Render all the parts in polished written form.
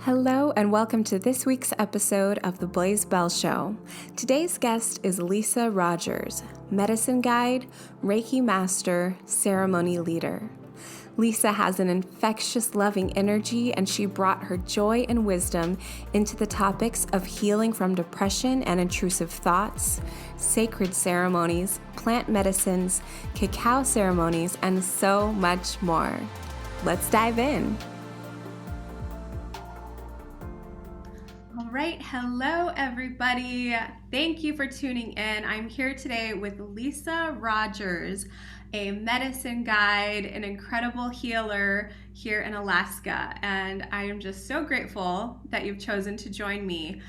Hello, and welcome to this week's episode of The Blaze Bell Show. Today's guest is Lisa Rodgers, medicine guide, Reiki master, ceremony leader. Lisa has an infectious, loving energy, and she brought her joy and wisdom into the topics of healing from depression and intrusive thoughts, sacred ceremonies, plant medicines, cacao ceremonies, and so much more. Let's dive in. All right. Hello, everybody. Thank you for tuning in. I'm here today with Lisa Rodgers, a medicine guide, an incredible healer here in Alaska. And I am just so grateful that you've chosen to join me.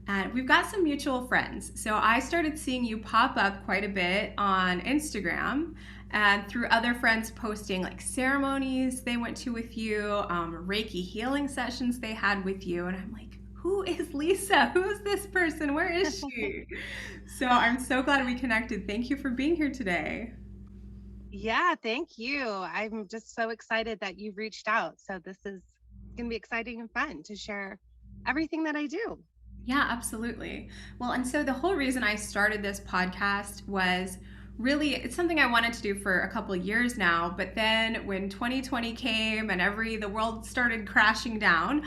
And we've got some mutual friends. So I started seeing you pop up quite a bit on Instagram and through other friends posting like ceremonies they went to with you, Reiki healing sessions they had with you. And I'm like, who is Lisa? Who is this person? Where is she? So I'm so glad we connected. Thank you for being here today. Yeah, thank you. I'm just so excited that you've reached out. So this is going to be exciting and fun to share everything that I do. Yeah, absolutely. Well, and so the whole reason I started this podcast was really it's something I wanted to do for a couple of years now, but then when 2020 came and the world started crashing down,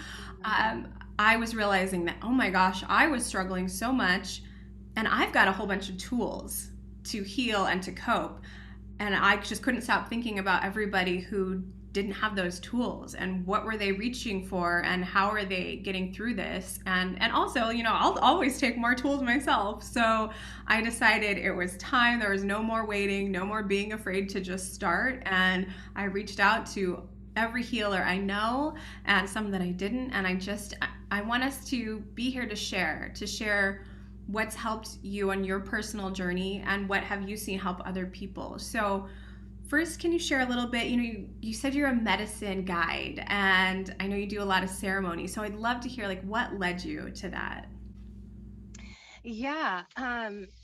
I was realizing that, oh my gosh, I was struggling so much, and I've got a whole bunch of tools to heal and to cope. And I just couldn't stop thinking about everybody who didn't have those tools and what were they reaching for and how are they getting through this. And also, I'll always take more tools myself. So I decided it was time. There was no more waiting, no more being afraid to just start. And I reached out to every healer I know and some that I didn't. And I want us to be here to share what's helped you on your personal journey and what have you seen help other people. So first, can you share a little bit? You said you're a medicine guide, and I know you do a lot of ceremonies. So I'd love to hear like what led you to that. Yeah.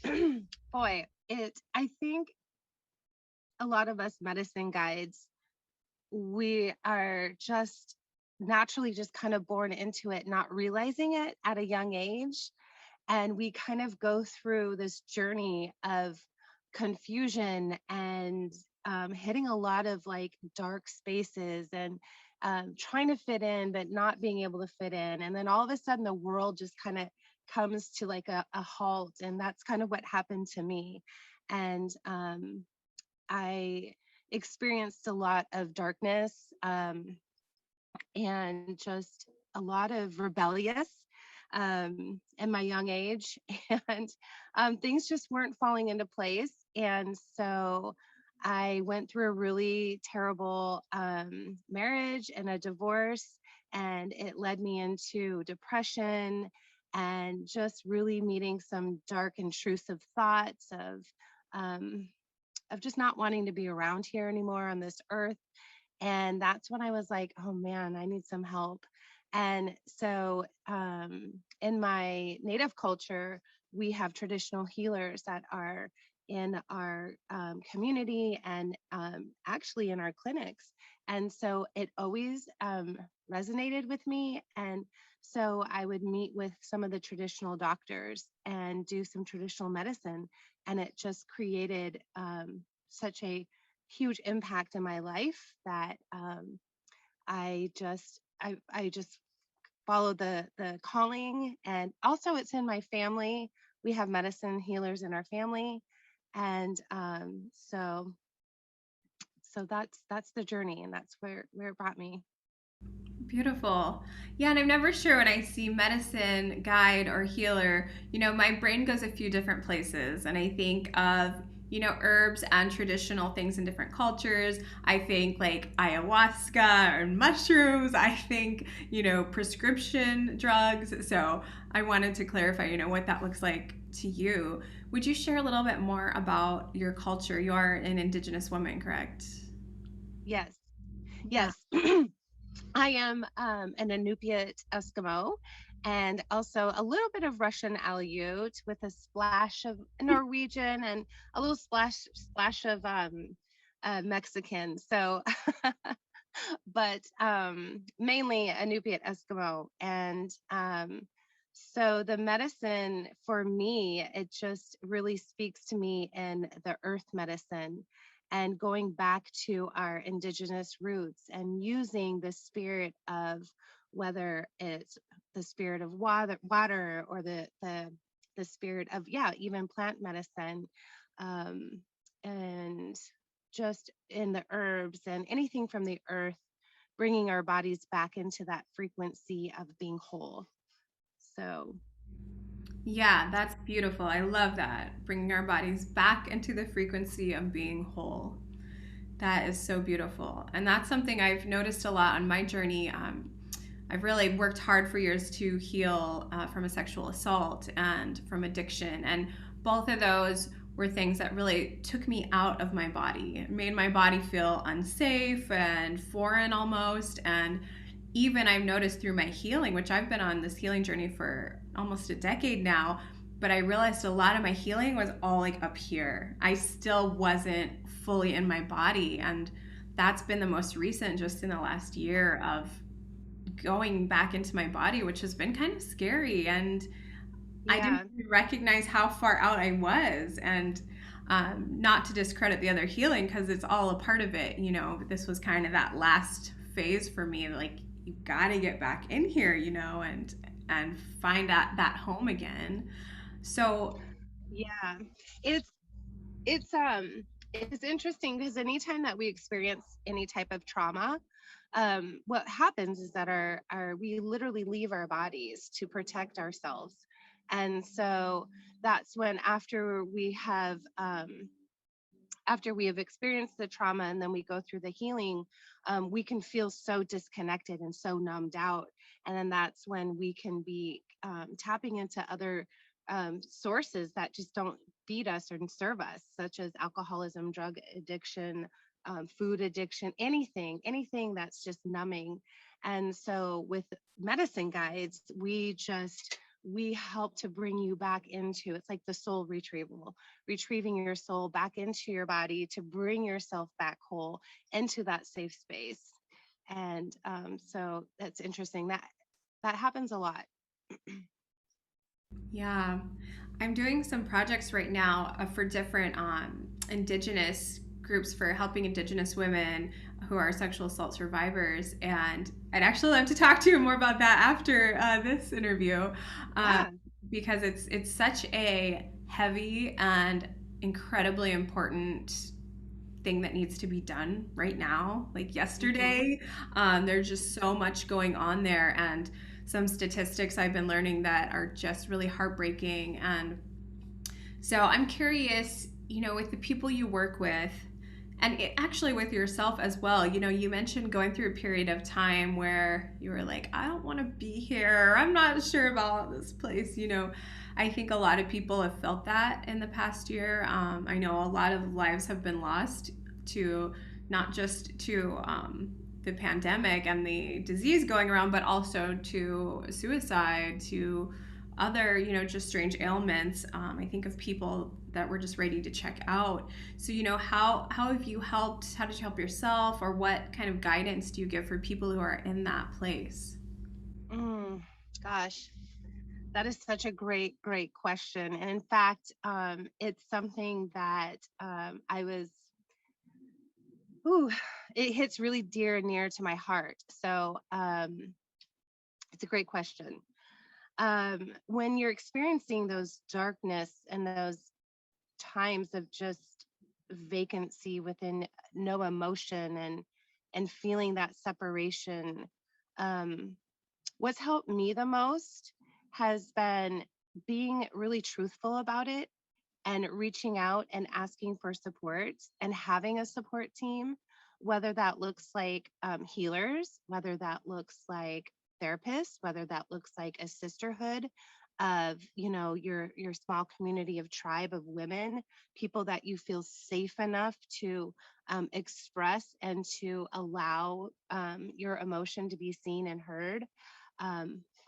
Boy, I think a lot of us medicine guides, we are just naturally just kind of born into it, not realizing it at a young age. And we kind of go through this journey of confusion and hitting a lot of like dark spaces and trying to fit in, but not being able to fit in. And then all of a sudden, the world just kind of comes to like a halt. And that's kind of what happened to me. And I experienced a lot of darkness and just a lot of rebellious in my young age, and things just weren't falling into place. And so I went through a really terrible marriage and a divorce, and it led me into depression and just really meeting some dark, intrusive thoughts um, of just not wanting to be around here anymore on this earth. And that's when I was like, oh man, I need some help. And so in my native culture, we have traditional healers that are in our community and actually in our clinics. And so it always resonated with me. And so I would meet with some of the traditional doctors and do some traditional medicine. And it just created such a huge impact in my life that I just followed the calling. And also it's in my family. We have medicine healers in our family. And so that's the journey, and that's where it brought me. Beautiful. Yeah, and I'm never sure when I see medicine, guide, or healer, my brain goes a few different places. And I think of, herbs and traditional things in different cultures. I think like ayahuasca or mushrooms. I think, prescription drugs. So I wanted to clarify, what that looks like to you. Would you share a little bit more about your culture? You are an Indigenous woman, correct? Yes, Yeah. yes. I am an Inupiat Eskimo, and also a little bit of Russian Aleut with a splash of Norwegian and a little splash of Mexican. So but mainly Inupiat Eskimo. And so the medicine for me, it just really speaks to me in the earth medicine and going back to our indigenous roots and using the spirit of whether it's the spirit of water or the spirit of, yeah, even plant medicine. Um, and just in the herbs and anything from the earth, bringing our bodies back into that frequency of being whole. So, Yeah, that's beautiful. I love that. Bringing our bodies back into the frequency of being whole. That is so beautiful. And that's something I've noticed a lot on my journey. I've really worked hard for years to heal from a sexual assault and from addiction. And both of those were things that really took me out of my body. It made my body feel unsafe and foreign almost. And even I've noticed through my healing, which I've been on this healing journey for almost a decade now, but I realized a lot of my healing was all like up here. I still wasn't fully in my body. And that's been the most recent, just in the last year, of going back into my body, which has been kind of scary. And I didn't yeah, even recognize how far out I was. And not to discredit the other healing, because it's all a part of it. This was kind of that last phase for me. Like, you got to get back in here, and find that home again. So, yeah. It's it's interesting because anytime that we experience any type of trauma, what happens is that our we literally leave our bodies to protect ourselves. And so that's when after we have experienced the trauma and then we go through the healing, we can feel so disconnected and so numbed out. And then that's when we can be tapping into other sources that just don't feed us or serve us, such as alcoholism, drug addiction, food addiction, anything that's just numbing. And so with medicine guides, we help to bring you back into, it's like the soul retrieval, retrieving your soul back into your body to bring yourself back whole into that safe space. And so that's interesting. That happens a lot. yeah, I'm doing some projects right now for different indigenous groups for helping indigenous women who are sexual assault survivors. And I'd actually love to talk to you more about that after this interview, uh, Yeah. because it's such a heavy and incredibly important thing that needs to be done right now, like Hmm. yesterday. There's just so much going on there, and some statistics I've been learning that are just really heartbreaking. And so I'm curious, with the people you work with, and actually with yourself as well. You mentioned going through a period of time where you were like, I don't want to be here. I'm not sure about this place. I think a lot of people have felt that in the past year. I know a lot of lives have been lost to not just to the pandemic and the disease going around, but also to suicide, to other, just strange ailments. I think of people that were just ready to check out. So, how have you helped? How did you help yourself, or what kind of guidance do you give for people who are in that place? Mm, gosh, that is such a great question. And in fact, it's something that I was, ooh, it hits really dear and near to my heart. So it's a great question. When you're experiencing those darkness and those times of just vacancy within no emotion and feeling that separation, um, what's helped me the most has been being really truthful about it and reaching out and asking for support and having a support team, whether that looks like healers, whether that looks like therapists, whether that looks like a sisterhood of, your small community of tribe of women, people that you feel safe enough to express and to allow your emotion to be seen and heard.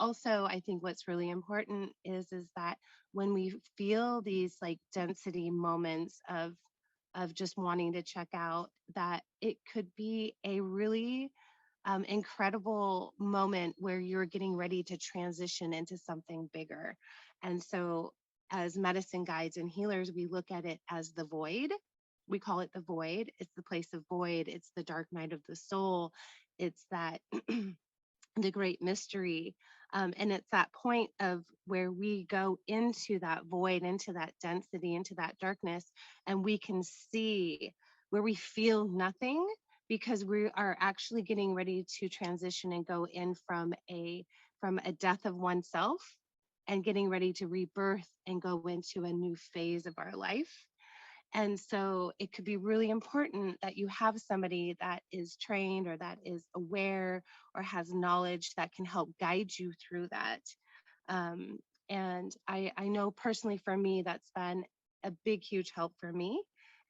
Also, I think what's really important is that when we feel these like density moments of just wanting to check out, that it could be a really incredible moment where you're getting ready to transition into something bigger. And so, as medicine guides and healers, we look at it as the void. We call it the void. It's the place of void. It's the dark night of the soul. It's that the great mystery. And it's that point of where we go into that void, into that density, into that darkness, and we can see where we feel nothing because we are actually getting ready to transition and go in from a death of oneself and getting ready to rebirth and go into a new phase of our life. And so it could be really important that you have somebody that is trained or that is aware or has knowledge that can help guide you through that. Um, and I know personally for me, that's been a big, huge help for me.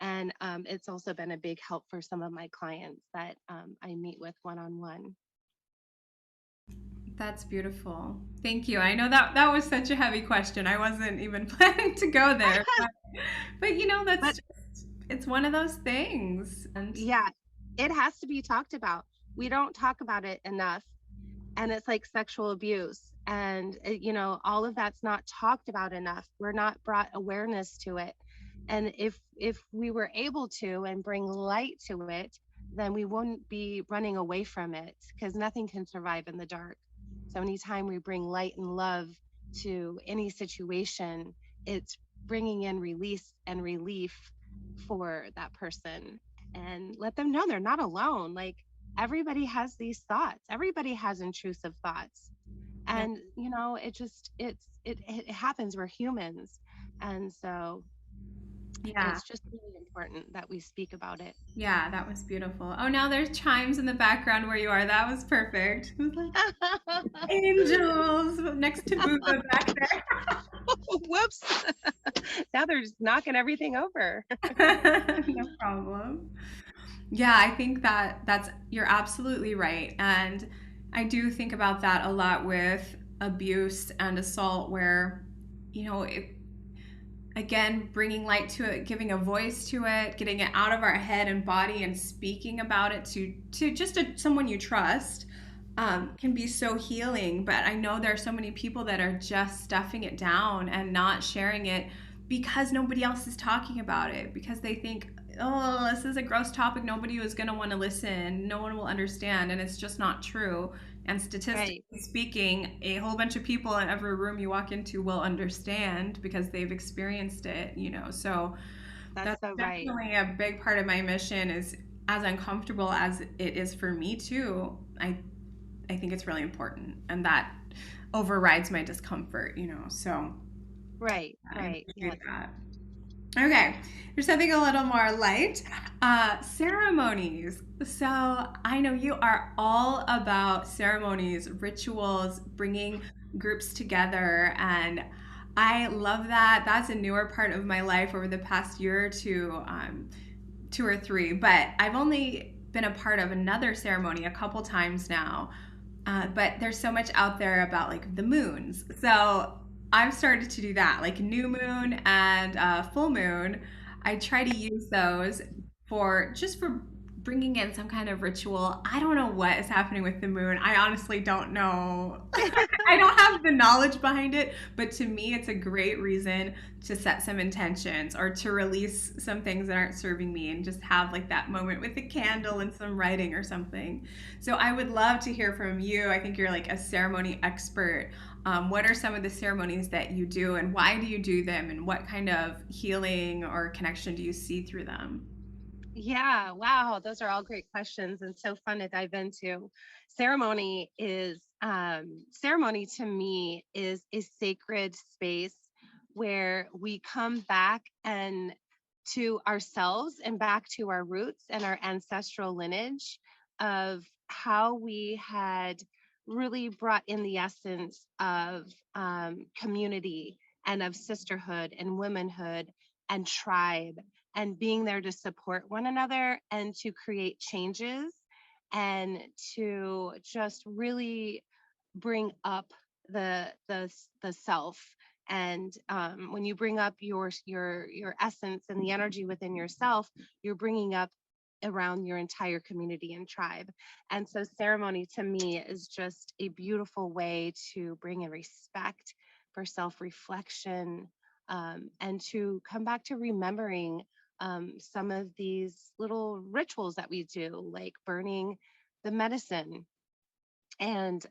And it's also been a big help for some of my clients that I meet with one on one. That's beautiful. Thank you. I know that that was such a heavy question. I wasn't even planning to go there, but that's But just it's one of those things. And yeah, it has to be talked about. We don't talk about it enough. And it's like sexual abuse and all of that's not talked about enough. We're not brought awareness to it. And if we were able to and bring light to it, then we wouldn't be running away from it because nothing can survive in the dark. So anytime we bring light and love to any situation, it's bringing in release and relief for that person, and let them know they're not alone. Like, everybody has these thoughts, everybody has intrusive thoughts. yeah, And it happens, we're humans. And so yeah, it's just really important that we speak about it. yeah, that was beautiful. Oh, now there's chimes in the background where you are. That was perfect. It was like angels next to Buddha back Whoops. Now they're just knocking everything over. there. No problem. Yeah, I think that you're absolutely right. And I do think about that a lot with abuse and assault where it, again, bringing light to it, giving a voice to it, getting it out of our head and body and speaking about it to just someone you trust, can be so healing. But I know there are so many people that are just stuffing it down and not sharing it because nobody else is talking about it, because they think, oh, this is a gross topic, nobody is going to want to listen, no one will understand. And it's just not true. And Right. statistically speaking, a whole bunch of people in every room you walk into will understand because they've experienced it. So That's that's so right. definitely a big part of my mission, is as uncomfortable as it is for me too. I think it's really important, and that overrides my discomfort. So Right. I Right. Yes. appreciate that. Okay, here's something a little more light. Ceremonies. So I know you are all about ceremonies, rituals, bringing groups together, and I love that. That's a newer part of my life over the past year or two, 2 or 3. But I've only been a part of another ceremony a couple times now. But there's so much out there about like the moons. So I've started to do that, like new moon and full moon. I try to use those for bringing in some kind of ritual. I don't know what is happening with the moon. I honestly don't know. I don't have the knowledge behind it, but to me, it's a great reason to set some intentions or to release some things that aren't serving me and just have like that moment with a candle and some writing or something. So I would love to hear from you. I think you're like a ceremony expert. What are some of the ceremonies that you do, and why do you do them, and what kind of healing or connection do you see through them? Yeah, wow, those are all great questions and so fun to dive into. Ceremony to me is a sacred space where we come back and to ourselves and back to our roots and our ancestral lineage of how we had really brought in the essence of community and of sisterhood and womanhood and tribe, and being there to support one another and to create changes and to just really bring up the self. And when you bring up your essence and the energy within yourself, you're bringing up around your entire community and tribe. And so ceremony to me is just a beautiful way to bring in respect for self-reflection, and to come back to remembering some of these little rituals that we do, like burning the medicine, and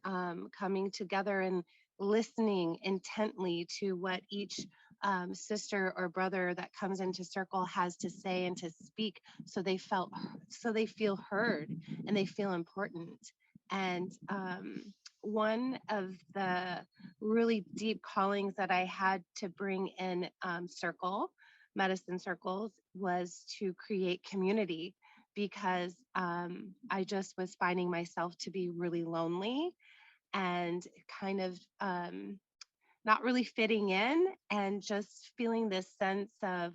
coming together and listening intently to what each sister or brother that comes into circle has to say and to speak, so they feel heard and they feel important. And one of the really deep callings that I had to bring in medicine circles, was to create community, because I just was finding myself to be really lonely and kind of not really fitting in, and just feeling this sense of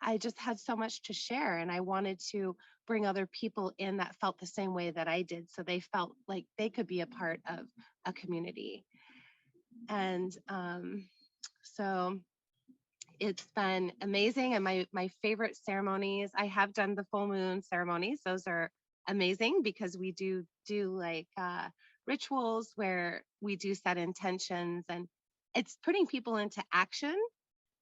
I just had so much to share, and I wanted to bring other people in that felt the same way that I did, so they felt like they could be a part of a community. And so it's been amazing. And my favorite ceremonies, I have done the full moon ceremonies. Those are amazing because we do like rituals where we do set intentions, and it's putting people into action,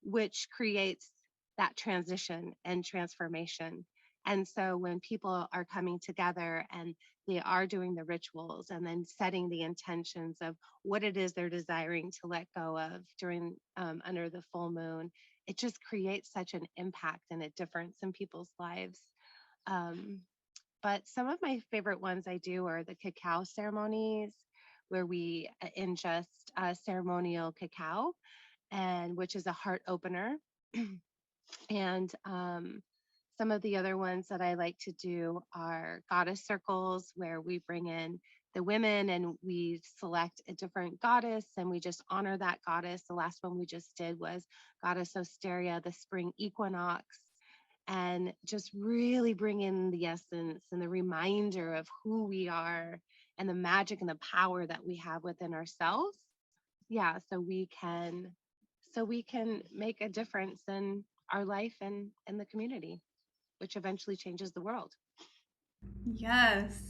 which creates that transition and transformation. And so when people are coming together and they are doing the rituals and then setting the intentions of what it is they're desiring to let go of during under the full moon, it just creates such an impact and a difference in people's lives. Um, but some of my favorite ones I do are the cacao ceremonies, where we ingest ceremonial cacao, and which is a heart opener. And some of the other ones that I like to do are goddess circles, where we bring in the women and we select a different goddess and we just honor that goddess. The last one we just did was Goddess Osteria, the spring equinox, and just really bring in the essence and the reminder of who we are and the magic and the power that we have within ourselves. Yeah, so we can make a difference in our life and in the community, which eventually changes the world. Yes.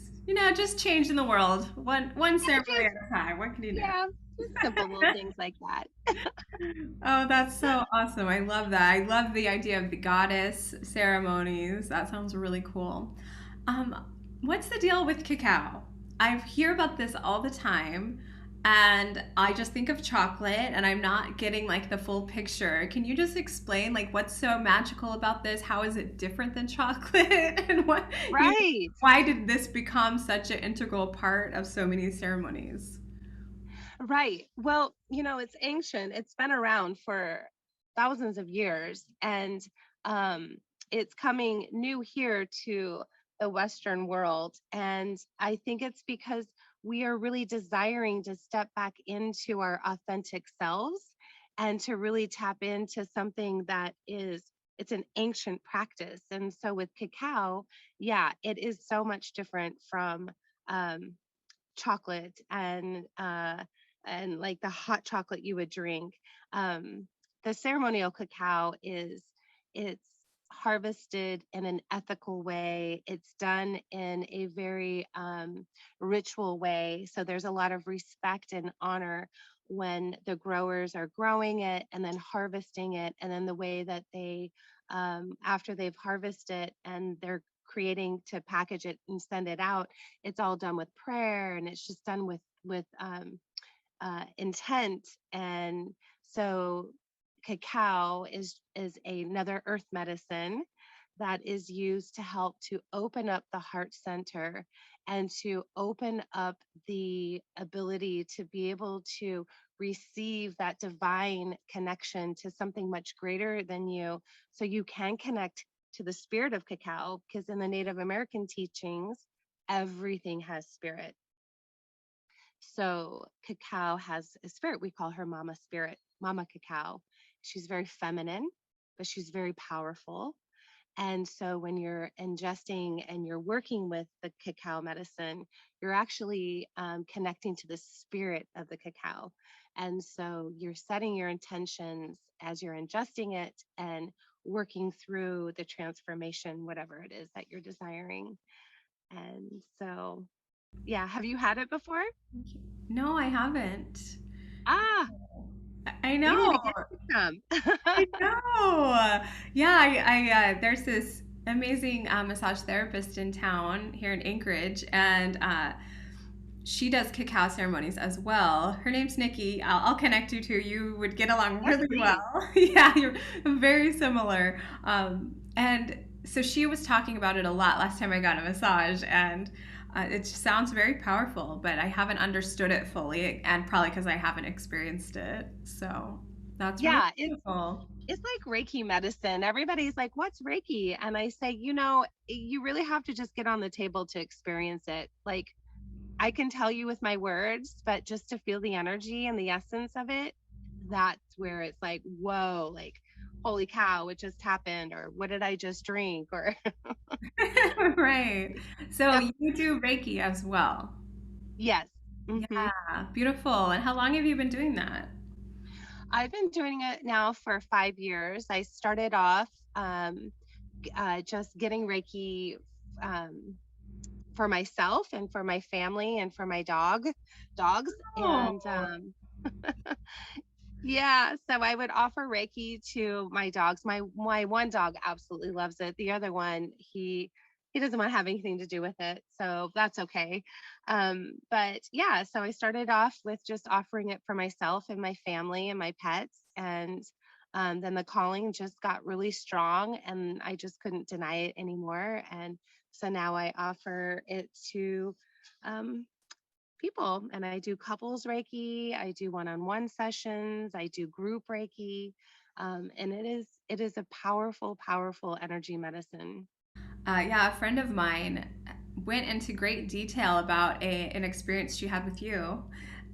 Just changing the world one Yeah, ceremony at a time. What can you do? yeah, just simple little things like that. Oh, that's so awesome. I love that. I love the idea of the goddess ceremonies. That sounds really cool. Um, what's the deal with cacao? I hear about this all the time, and I just think of chocolate, and I'm not getting like the full picture. Can you just explain like what's so magical about this? How is it different than chocolate? And Right. why did this become such an integral part of so many ceremonies? Right. Well, it's ancient. It's been around for thousands of years, and um, it's coming new here to the Western world. And I think it's because we are really desiring to step back into our authentic selves and to really tap into something that it's an ancient practice. And so with cacao, yeah, it is so much different from um, chocolate and like the hot chocolate you would drink. Um, the ceremonial cacao it's harvested in an ethical way. It's done in a very ritual way. So there's a lot of respect and honor when the growers are growing it and then harvesting it, and then the way that they after they've harvested and they're creating to package it and send it out, it's all done with prayer, and it's just done with intent. And so cacao is another earth medicine that is used to help to open up the heart center and to open up the ability to be able to receive that divine connection to something much greater than you, so you can connect to the spirit of cacao, because in the Native American teachings everything has spirit. So cacao has a spirit. We call her Mama Spirit, Mama Cacao. She's very feminine, but she's very powerful. And so when you're ingesting and you're working with the cacao medicine, you're actually connecting to the spirit of the cacao. And so you're setting your intentions as you're ingesting it and working through the transformation, whatever it is that you're desiring. And so, yeah, have you had it before? No, I haven't. Ah, I you need know. to get some. I know. Yeah, there's this amazing massage therapist in town here in Anchorage, and she does cacao ceremonies as well. Her name's Nikki. I'll connect you to. You would get along Yes, really please. well. Yeah, you're very similar. And so she was talking about it a lot last time I got a massage, and it just sounds very powerful, but I haven't understood it fully, and probably because I haven't experienced it. So that's really Yeah, beautiful. it's like Reiki medicine. Everybody's like, "What's Reiki?" And I say, you really have to just get on the table to experience it. Like, I can tell you with my words, but just to feel the energy and the essence of it, that's where it's like, whoa, like, holy cow, what just happened? Or what did I just drink? Or Right. So yep, you do Reiki as well. yes. Hmm. Yeah, beautiful. And how long have you been doing that? I've been doing it now for 5 years. I started off just getting Reiki um, for myself and for my family and for my dogs. And Oh, yeah, so I would offer Reiki to my dogs. My one dog absolutely loves it. The other one, he doesn't want to have anything to do with it, so that's okay. But yeah, so I started off with just offering it for myself and my family and my pets, and then the calling just got really strong, and I just couldn't deny it anymore. And so now I offer it to um, people, and I do couples Reiki, I do one-on-one sessions, I do group Reiki. And it is a powerful, powerful energy medicine. yeah, a friend of mine went into great detail about an experience she had with you.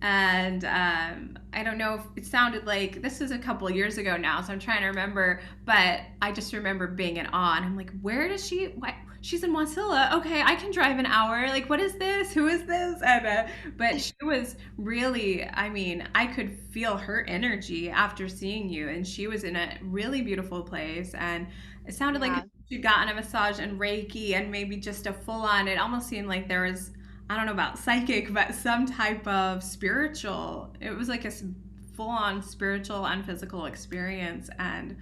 And I don't know if it sounded like this was a couple years ago now, so I'm trying to remember, but I just remember being in awe. And I'm like, where does she? What? She's in Wasilla. Okay, I can drive an hour. Like, what is this? Who is this? And but she was really, I mean, I could feel her energy after seeing you, and she was in a really beautiful place, and it sounded like Yeah, she'd gotten a massage and Reiki and maybe just a full on. It almost seemed like there was, I don't know about psychic, but some type of spiritual. It was like a full on spiritual and physical experience, and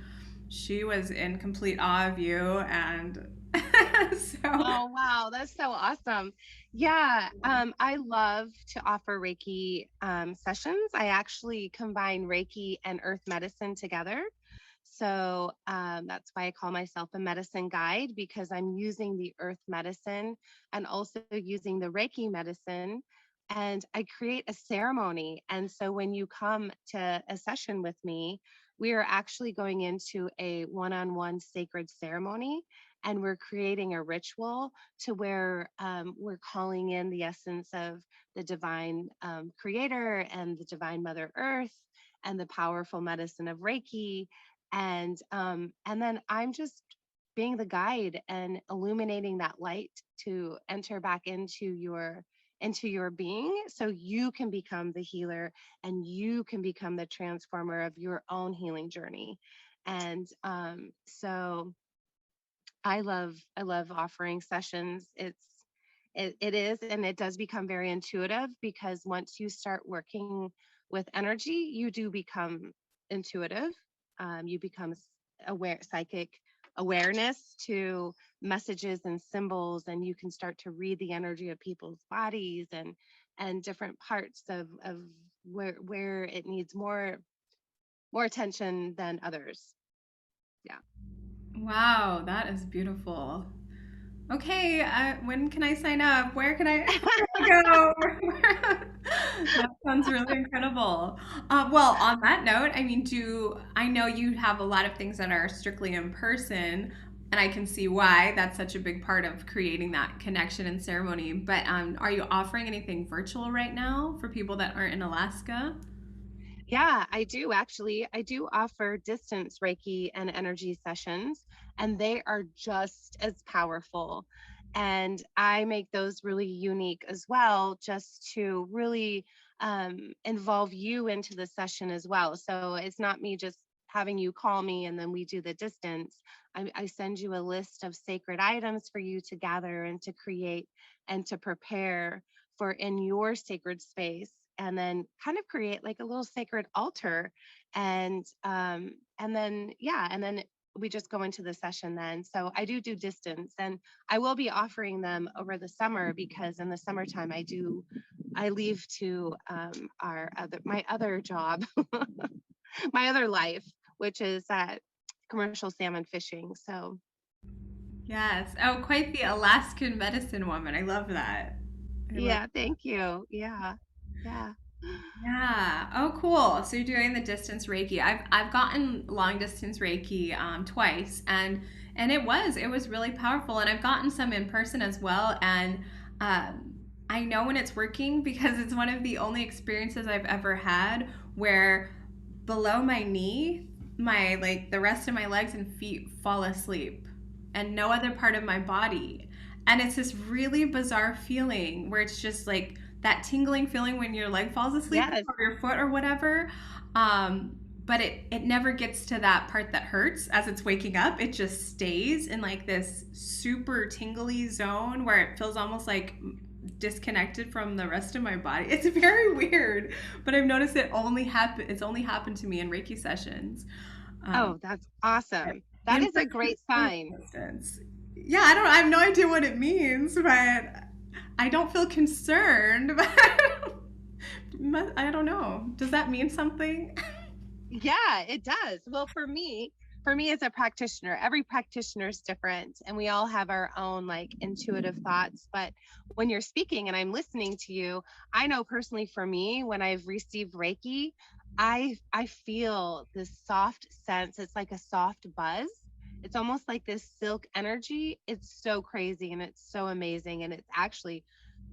she was in complete awe of you. And so, oh wow, that's so awesome. Yeah, I love to offer Reiki sessions. I actually combine Reiki and earth medicine together. So that's why I call myself a medicine guide, because I'm using the earth medicine and also using the Reiki medicine. And I create a ceremony. And so when you come to a session with me, we are actually going into a one on one sacred ceremony, and we're creating a ritual to where we're calling in the essence of the divine creator and the divine mother earth and the powerful medicine of Reiki. And then I'm just being the guide and illuminating that light to enter back into your being, so you can become the healer and you can become the transformer of your own healing journey. And so I love offering sessions. It is, and it does become very intuitive, because once you start working with energy, you do become intuitive. You become aware, psychic awareness to messages and symbols, and you can start to read the energy of people's bodies and different parts of where it needs more attention than others. Yeah. wow, that is beautiful. Okay, when can I sign up? Where can I, where can I go? That sounds really incredible. Well, on that note, I mean, do I know you have a lot of things that are strictly in person, and I can see why that's such a big part of creating that connection and ceremony. But are you offering anything virtual right now for people that aren't in Alaska? Yeah, I do actually. I do offer distance Reiki and energy sessions, and they are just as powerful. And I make those really unique as well, just to really involve you into the session as well. So it's not me just having you call me and then we do the distance, I send you a list of sacred items for you to gather and to create and to prepare for in your sacred space, and then kind of create like a little sacred altar. And then yeah, and then we just go into the session then. So I do distance, and I will be offering them over the summer, because in the summertime I leave to my other job, my other life, which is commercial salmon fishing. So Yes. Oh, quite the Alaskan medicine woman. I love that. I love. yeah, thank you. Yeah. Yeah. Yeah. Oh, cool. So you're doing the distance Reiki. I've gotten long distance Reiki twice, and it was really powerful. And I've gotten some in person as well. And I know when it's working because it's one of the only experiences I've ever had where below my knee, my like the rest of my legs and feet fall asleep, and no other part of my body. And it's this really bizarre feeling where it's just like that tingling feeling when your leg falls asleep Yes. or your foot or whatever. But it never gets to that part that hurts as it's waking up. It just stays in like this super tingly zone where it feels almost like disconnected from the rest of my body. It's very weird, but I've noticed it's only happened to me in Reiki sessions. Um, Oh, that's awesome. That in is a person, great sign. for instance. Yeah, I have no idea what it means, but I don't feel concerned. But I don't know. Does that mean something? Yeah, it does. Well, for me as a practitioner, every practitioner is different and we all have our own like intuitive thoughts. But when you're speaking and I'm listening to you, I know personally for me, when I've received Reiki, I feel this soft sense. It's like a soft buzz. It's almost like this silk energy. It's so crazy and it's so amazing. And it actually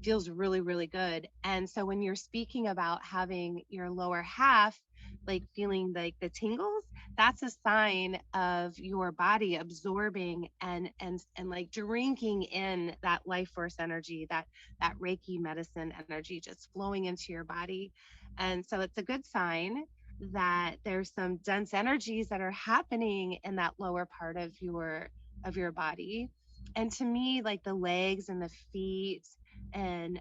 feels really, really good. And so when you're speaking about having your lower half like feeling like the tingles, that's a sign of your body absorbing and like drinking in that life force energy, that Reiki medicine energy just flowing into your body. And so it's a good sign that there's some dense energies that are happening in that lower part of your body. And to me, like the legs and the feet and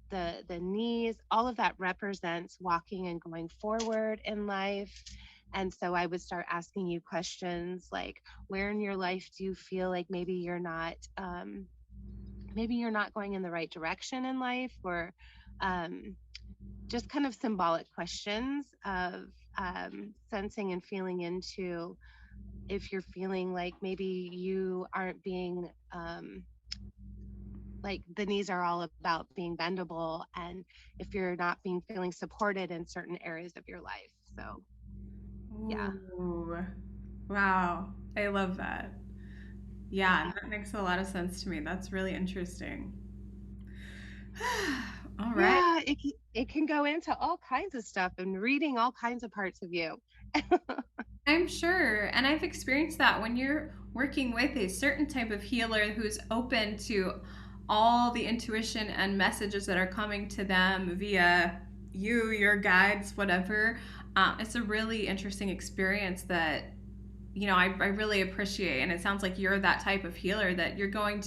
the knees, all of that represents walking and going forward in life. And so I would start asking you questions like, where in your life do you feel like maybe you're not going in the right direction in life, or um, just kind of symbolic questions of sensing and feeling into if you're feeling like maybe you aren't being like the knees are all about being bendable, and if you're not being feeling supported in certain areas of your life. So yeah. Ooh, wow. I love that. Yeah, Yeah. that makes a lot of sense to me. That's really interesting. All right. Yeah, it can go into all kinds of stuff and reading all kinds of parts of you. I'm sure. And I've experienced that when you're working with a certain type of healer who's open to all the intuition and messages that are coming to them via you, your guides, whatever. It's a really interesting experience that, I really appreciate. And it sounds like you're that type of healer that you're not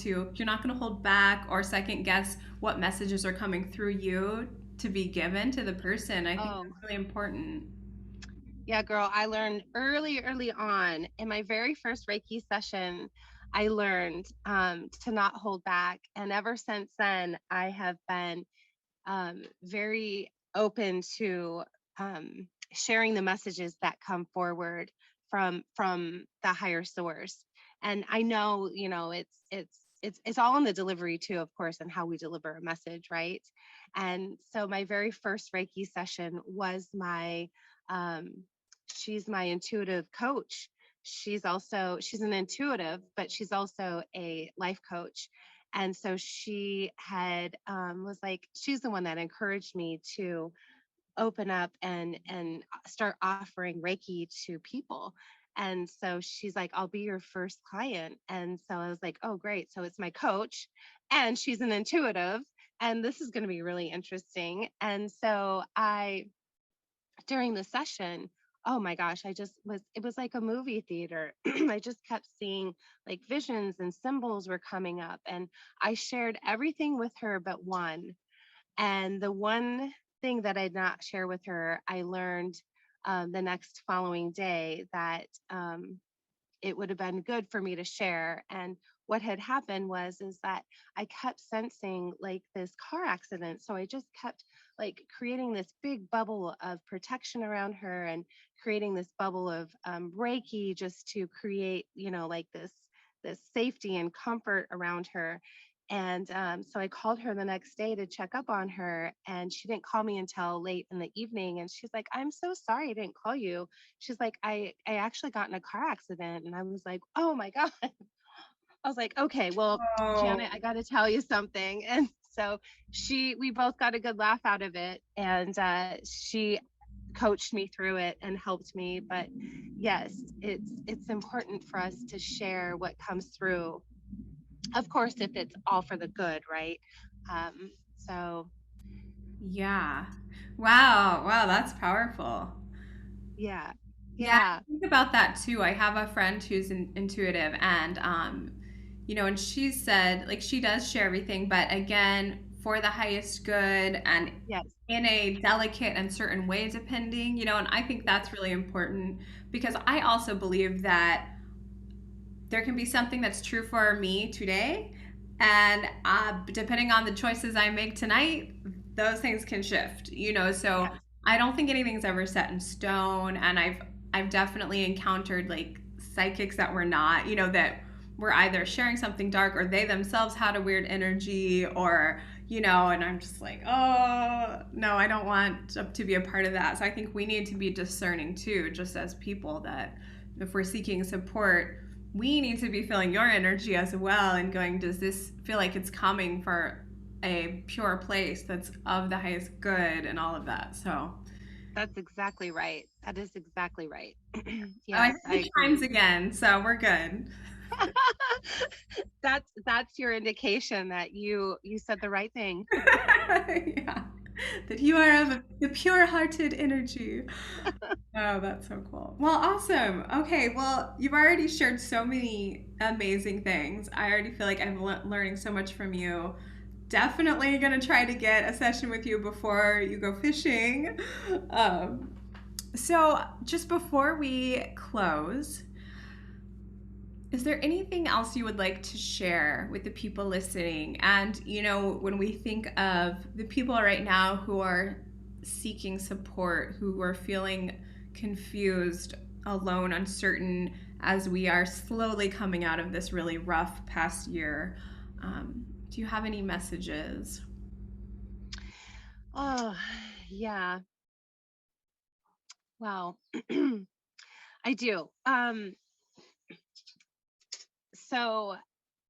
going to hold back or second guess what messages are coming through you to be given to the person. I think Oh, that's really important. yeah, girl, I learned early on in my very first Reiki session. I learned to not hold back. And ever since then, I have been very open to sharing the messages that come forward from the higher source. And I know, it's all in the delivery too, of course, and how we deliver a message, right? And so my very first Reiki session was um, she's my intuitive coach. She's an intuitive, but she's also a life coach. And so she had was like, she's the one that encouraged me to open up and start offering Reiki to people. And so she's like, I'll be your first client. And so I was like, oh great, so it's my coach and she's an intuitive, and this is going to be really interesting. And so I during the session, oh my gosh, it was like a movie theater. I just kept seeing like visions and symbols were coming up. And I shared everything with her but one. And the one thing that I did not share with her, I learned the next following day that it would have been good for me to share. And what had happened was is that I kept sensing like this car accident. So I just kept like creating this big bubble of protection around her and creating this bubble of Reiki just to create, like this safety and comfort around her. And so I called her the next day to check up on her, and she didn't call me until late in the evening. And she's like, "I'm so sorry I didn't call you." She's like, I actually got in a car accident. And I was like, oh my God. I was like, okay, well, Oh, Janet, I got to tell you something. And so we both got a good laugh out of it. And she coached me through it and helped me. But yes, it's important for us to share what comes through. Of course, if it's all for the good, right? So yeah. Wow. Wow, that's powerful. yeah, Yeah, yeah, I think about that too. I have a friend who's intuitive, and and she said like she does share everything, but again, for the highest good and yes, in a delicate and certain way, depending, and I think that's really important because I also believe that there can be something that's true for me today, and depending on the choices I make tonight, those things can shift, so yes, I don't think anything's ever set in stone. And I've definitely encountered like psychics that were not, that were either sharing something dark or they themselves had a weird energy, or and I'm just like, oh no, I don't want to be a part of that. So I think we need to be discerning too, just as people, that if we're seeking support, we need to be feeling your energy as well and going, does this feel like it's coming for a pure place that's of the highest good and all of that. So, that's exactly right. That is exactly right. oh, I Yes, heard I the chimes agree. again, so we're good. That's your indication that you said the right thing. Yeah, that you are of the pure-hearted energy. Oh, that's so cool. Well, awesome. Okay, well, you've already shared so many amazing things. I already feel like I'm learning so much from you. Definitely gonna try to get a session with you before you go fishing. Um, so, just before we close, is there anything else you would like to share with the people listening? And, when we think of the people right now who are seeking support, who are feeling confused, alone, uncertain, as we are slowly coming out of this really rough past year, do you have any messages? Oh, yeah. Wow. I do. So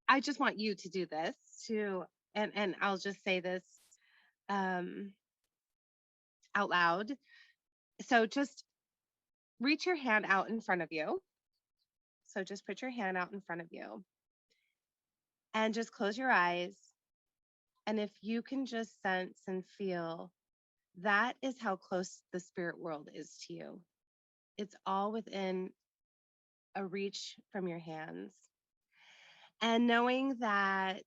I just want you to do this to and I'll just say this um out loud. So just reach your hand out in front of you. So just put your hand out in front of you and just close your eyes. And if you can just sense and feel, that is how close the spirit world is to you. It's all within a reach from your hands. And knowing that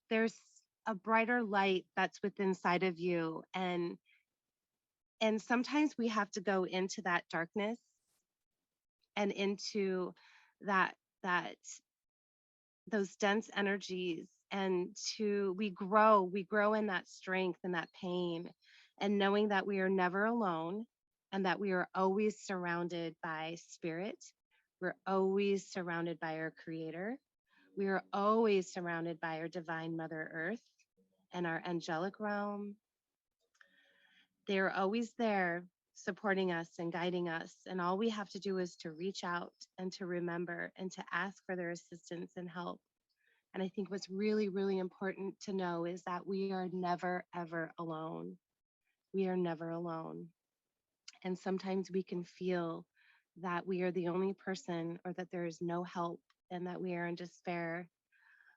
there's a brighter light that's within inside of you, and sometimes we have to go into that darkness and into that those dense energies, and to we grow in that strength and that pain, and knowing that we are never alone, and that we are always surrounded by spirit. We're always surrounded by our creator. We are always surrounded by our divine mother earth and our angelic realm. They are always there supporting us and guiding us, and all we have to do is to reach out and to remember and to ask for their assistance and help. And I think what's really, really important to know is that we are never, ever alone. We are never alone. And sometimes we can feel that we are the only person, or that there is no help, and that we are in despair.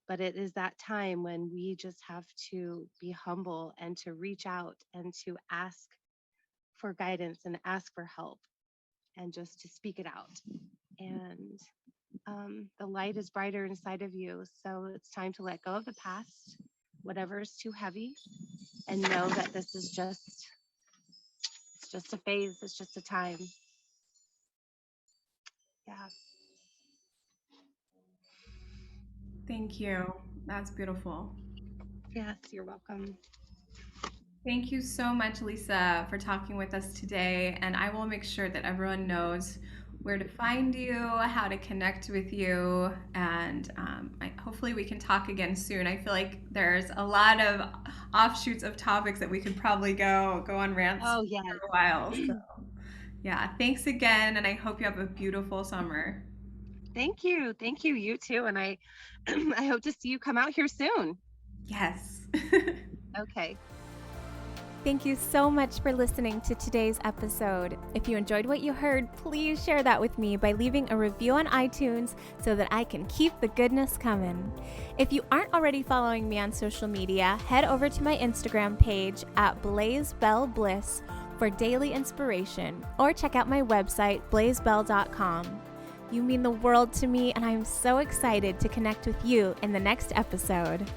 But it is that time when we just have to be humble and to reach out and to ask for guidance and ask for help. and just to speak it out. And the light is brighter inside of you. So it's time to let go of the past, whatever is too heavy, and know that this is it's just a phase. It's just a time. Yeah. Thank you. That's beautiful. Yes, you're welcome. Thank you so much, Lisa, for talking with us today. And I will make sure that everyone knows where to find you, how to connect with you, and hopefully we can talk again soon. I feel like there's a lot of offshoots of topics that we could probably go on rants Oh, yes. for a while. So, yeah, thanks again, and I hope you have a beautiful summer. Thank you. Thank you. You too. And I I hope to see you come out here soon. Yes. Okay. Thank you so much for listening to today's episode. If you enjoyed what you heard, please share that with me by leaving a review on iTunes so that I can keep the goodness coming. If you aren't already following me on social media, head over to my Instagram page at blazebellbliss for daily inspiration, or check out my website, blazebell.com. You mean the world to me, and I'm so excited to connect with you in the next episode.